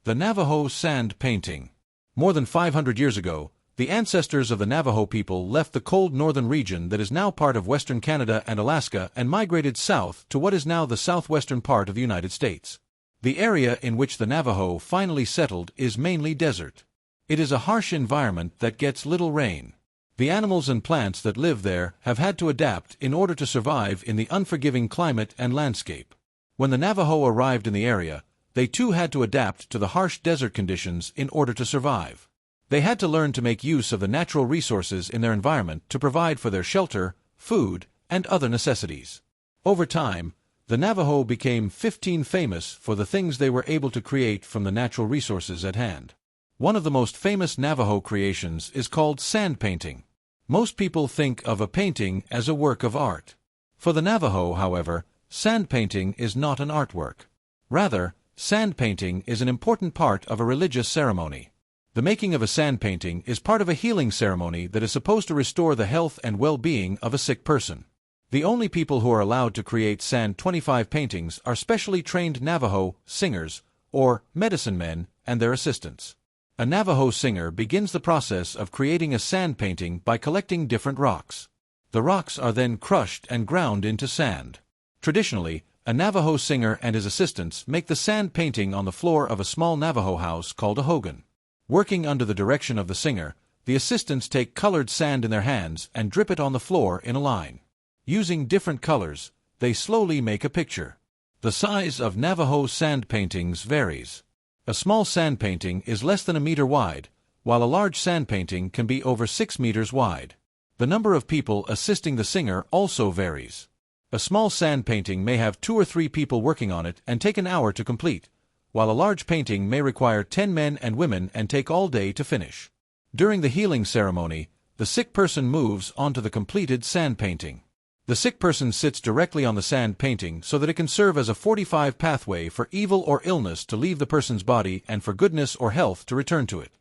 The Navajo Sand Painting. More than 500 years ago, the ancestors of the Navajo people left the cold northern region that is now part of western Canada and Alaska and migrated south to what is now the southwestern part of the United States. The area in which the Navajo finally settled is mainly desert. It is a harsh environment that gets little rain. The animals and plants that live there have had to adapt in order to survive in the unforgiving climate and landscape. When the Navajo arrived in the area, they too had to adapt to the harsh desert conditions in order to survive. They had to learn to make use of the natural resources in their environment to provide for their shelter, food, and other necessities. Over time, the Navajo became famous for the things they were able to create from the natural resources at hand. One of the most famous Navajo creations is called sand painting. Most people think of a painting as a work of art. For the Navajo, however, sand painting is not an artwork. Rather, sand painting is an important part of a religious ceremony. The making of a sand painting is part of a healing ceremony that is supposed to restore the health and well-being of a sick person. The only people who are allowed to create sand 25 paintings are specially trained Navajo singers, or medicine men, and their assistants. A Navajo singer begins the process of creating a sand painting by collecting different rocks. The rocks are then crushed and ground into sand. Traditionally, a Navajo singer and his assistants make the sand painting on the floor of a small Navajo house called a hogan. Working under the direction of the singer, the assistants take colored sand in their hands and drip it on the floor in a line. Using different colors, they slowly make a picture. The size of Navajo sand paintings varies. A small sand painting is less than a meter wide, while a large sand painting can be over 6 meters wide. The number of people assisting the singer also varies. A small sand painting may have 2 or 3 people working on it and take an hour to complete, while a large painting may require 10 men and women and take all day to finish. During the healing ceremony, the sick person moves onto the completed sand painting. The sick person sits directly on the sand painting so that it can serve as a 45 pathway for evil or illness to leave the person's body and for goodness or health to return to it.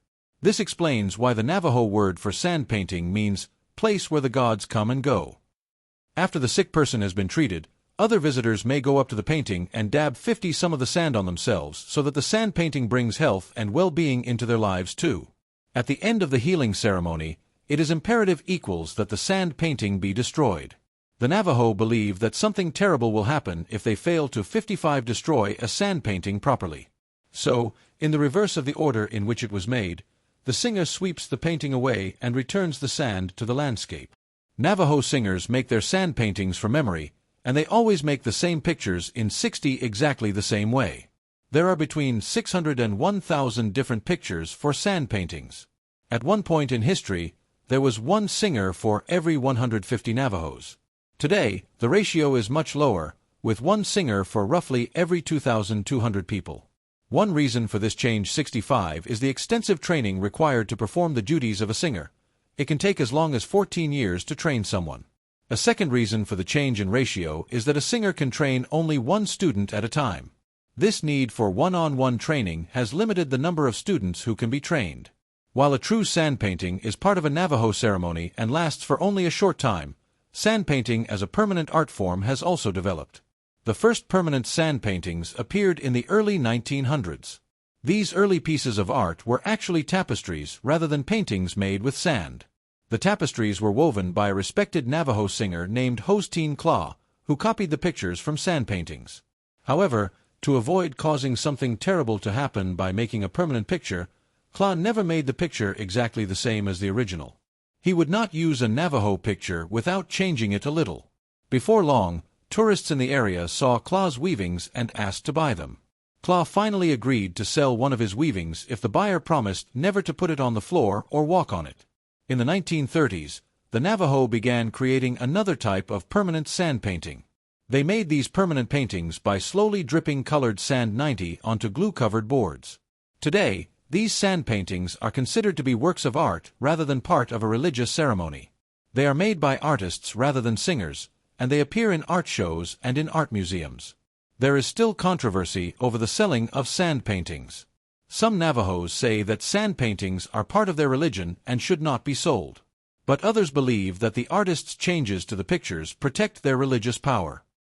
This explains why the Navajo word for sand painting means place where the gods come and go. After the sick person has been treated, other visitors may go up to the painting and dab some of the sand on themselves so that the sand painting brings health and well-being into their lives too. At the end of the healing ceremony, it is imperative that the sand painting be destroyed. The Navajo believe that something terrible will happen if they fail to destroy a sand painting properly. So, in the reverse of the order in which it was made, the singer sweeps the painting away and returns the sand to the landscape. Navajo singers make their sand paintings from memory, and they always make the same pictures in 60 exactly the same way. There are between 600 and 1,000 different pictures for sand paintings. At one point in history, there was one singer for every 150 Navajos. Today, the ratio is much lower, with one singer for roughly every 2,200 people. One reason for this change 65 is the extensive training required to perform the duties of a singer. It can take as long as 14 years to train someone. A second reason for the change in ratio is that a singer can train only one student at a time. This need for one-on-one training has limited the number of students who can be trained. While a true sand painting is part of a Navajo ceremony and lasts for only a short time, sand painting as a permanent art form has also developed. The first permanent sand paintings appeared in the early 1900s. These early pieces of art were actually tapestries rather than paintings made with sand. The tapestries were woven by a respected Navajo singer named Hosteen Claw, who copied the pictures from sand paintings. However, to avoid causing something terrible to happen by making a permanent picture, Claw never made the picture exactly the same as the original. He would not use a Navajo picture without changing it a little. Before long, tourists in the area saw Claw's weavings and asked to buy them. Claw finally agreed to sell one of his weavings if the buyer promised never to put it on the floor or walk on it. In the 1930s, the Navajo began creating another type of permanent sand painting. They made these permanent paintings by slowly dripping colored sand 90 onto glue-covered boards. Today, these sand paintings are considered to be works of art rather than part of a religious ceremony. They are made by artists rather than singers, and they appear in art shows and in art museums. There is still controversy over the selling of sand paintings. Some Navajos say that sand paintings are part of their religion and should not be sold. But others believe that the artist's changes to the pictures protect their religious power.